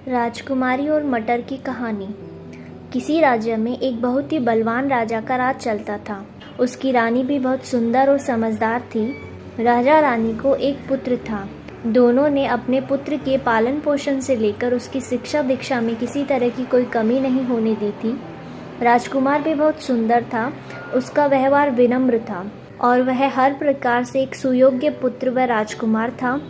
राजकुमारी और मटर की कहानी। किसी राज्य में एक बहुत ही बलवान राजा का राज चलता था। उसकी रानी भी बहुत सुंदर और समझदार थी। राजा रानी को एक पुत्र था। दोनों ने अपने पुत्र के पालन पोषण से लेकर उसकी शिक्षा दीक्षा में किसी तरह की कोई कमी नहीं होने दी थी। राजकुमार भी बहुत सुंदर था। उसका व्यवहार विनम्र था और वह हर प्रकार से एक सुयोग्य पुत्र व राजकुमार था।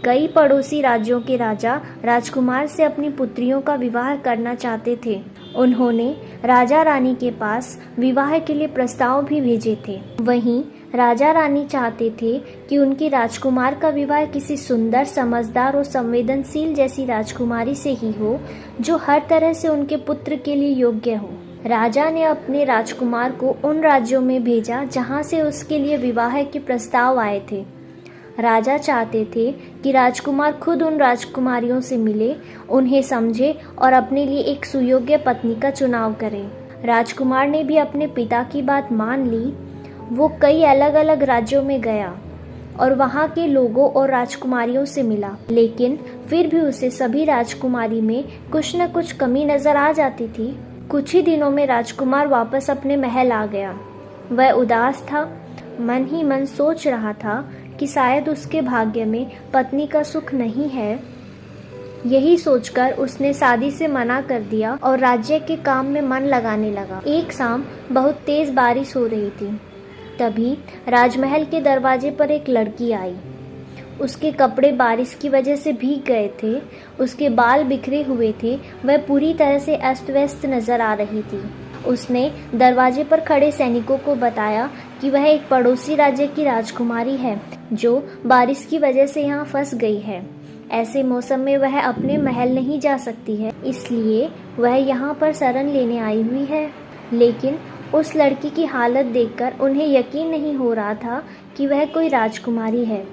कई पड़ोसी राज्यों के राजा राजकुमार से अपनी पुत्रियों का विवाह करना चाहते थे। उन्होंने राजा रानी के पास विवाह के लिए प्रस्ताव भी भेजे थे। वहीं राजा रानी चाहते थे कि उनकी राजकुमार का विवाह किसी सुंदर, समझदार और संवेदनशील जैसी राजकुमारी से ही हो, जो हर तरह से उनके पुत्र के लिए योग्य हो। राजा ने अपने राजकुमार को उन राज्यों में भेजा जहां से उसके लिए विवाह के प्रस्ताव आए थे। राजा चाहते थे कि राजकुमार खुद उन राजकुमारियों से मिले, उन्हें समझे और अपने लिए एक सुयोग्य पत्नी का चुनाव करे। राजकुमार ने भी अपने पिता की बात मान ली। वो कई अलग अलग राज्यों में गया और वहाँ के लोगों और राजकुमारियों से मिला, लेकिन फिर भी उसे सभी राजकुमारी में कुछ न कुछ कमी नजर आ जाती थी। कुछ ही दिनों में राजकुमार वापस अपने महल आ गया। वह उदास था, मन ही मन सोच रहा था कि शायद उसके भाग्य में पत्नी का सुख नहीं है। यही सोचकर उसने शादी से मना कर दिया और राज्य के काम में मन लगाने लगा। एक शाम बहुत तेज बारिश हो रही थी। तभी राजमहल के दरवाजे पर एक लड़की आई। उसके कपड़े बारिश की वजह से भीग गए थे, उसके बाल बिखरे हुए थे, वह पूरी तरह से अस्त व्यस्त नजर आ रही थी। उसने दरवाजे पर खड़े सैनिकों को बताया कि वह एक पड़ोसी राज्य की राजकुमारी है जो बारिश की वजह से यहाँ फंस गई है। ऐसे मौसम में वह अपने महल नहीं जा सकती है, इसलिए वह यहाँ पर शरण लेने आई हुई है। लेकिन उस लड़की की हालत देखकर उन्हें यकीन नहीं हो रहा था कि वह कोई राजकुमारी है।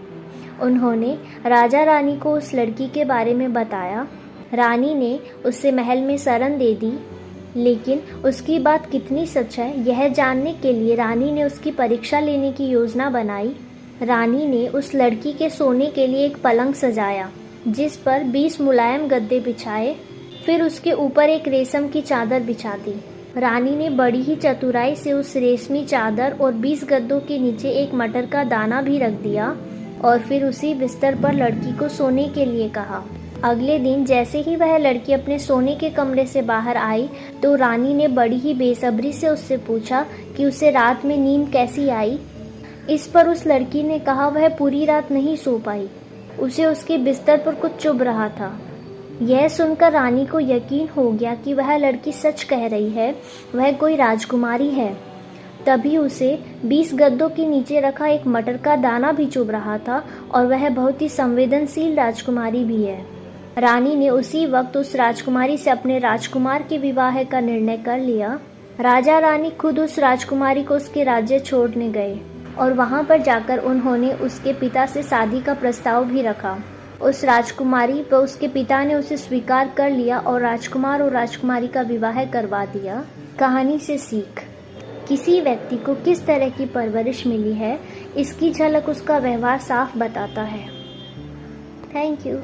उन्होंने राजा रानी को उस लड़की के बारे में बताया। रानी ने उसे महल में शरण दे दी, लेकिन उसकी बात कितनी सच है यह जानने के लिए रानी ने उसकी परीक्षा लेने की योजना बनाई। रानी ने उस लड़की के सोने के लिए एक पलंग सजाया, जिस पर 20 मुलायम गद्दे बिछाए, फिर उसके ऊपर एक रेशम की चादर बिछा दी। रानी ने बड़ी ही चतुराई से उस रेशमी चादर और 20 गद्दों के नीचे एक मटर का दाना भी रख दिया और फिर उसी बिस्तर पर लड़की को सोने के लिए कहा। अगले दिन जैसे ही वह लड़की अपने सोने के कमरे से बाहर आई तो रानी ने बड़ी ही बेसब्री से उससे पूछा कि उसे रात में नींद कैसी आई। इस पर उस लड़की ने कहा वह पूरी रात नहीं सो पाई, उसे उसके बिस्तर पर कुछ चुभ रहा था। यह सुनकर रानी को यकीन हो गया कि वह लड़की सच कह रही है, वह कोई राजकुमारी है। तभी उसे 20 गद्दों के नीचे रखा एक मटर का दाना भी चुभ रहा था और वह बहुत ही संवेदनशील राजकुमारी भी है। रानी ने उसी वक्त उस राजकुमारी से अपने राजकुमार के विवाह का निर्णय कर लिया। राजा रानी खुद उस राजकुमारी को उसके राज्य छोड़ने गए और वहां पर जाकर उन्होंने उसके पिता से शादी का प्रस्ताव भी रखा। उस राजकुमारी व उसके पिता ने उसे स्वीकार कर लिया और राजकुमार और राजकुमारी का विवाह करवा दिया। कहानी से सीख: किसी व्यक्ति को किस तरह की परवरिश मिली है, इसकी झलक उसका व्यवहार साफ बताता है। Thank you.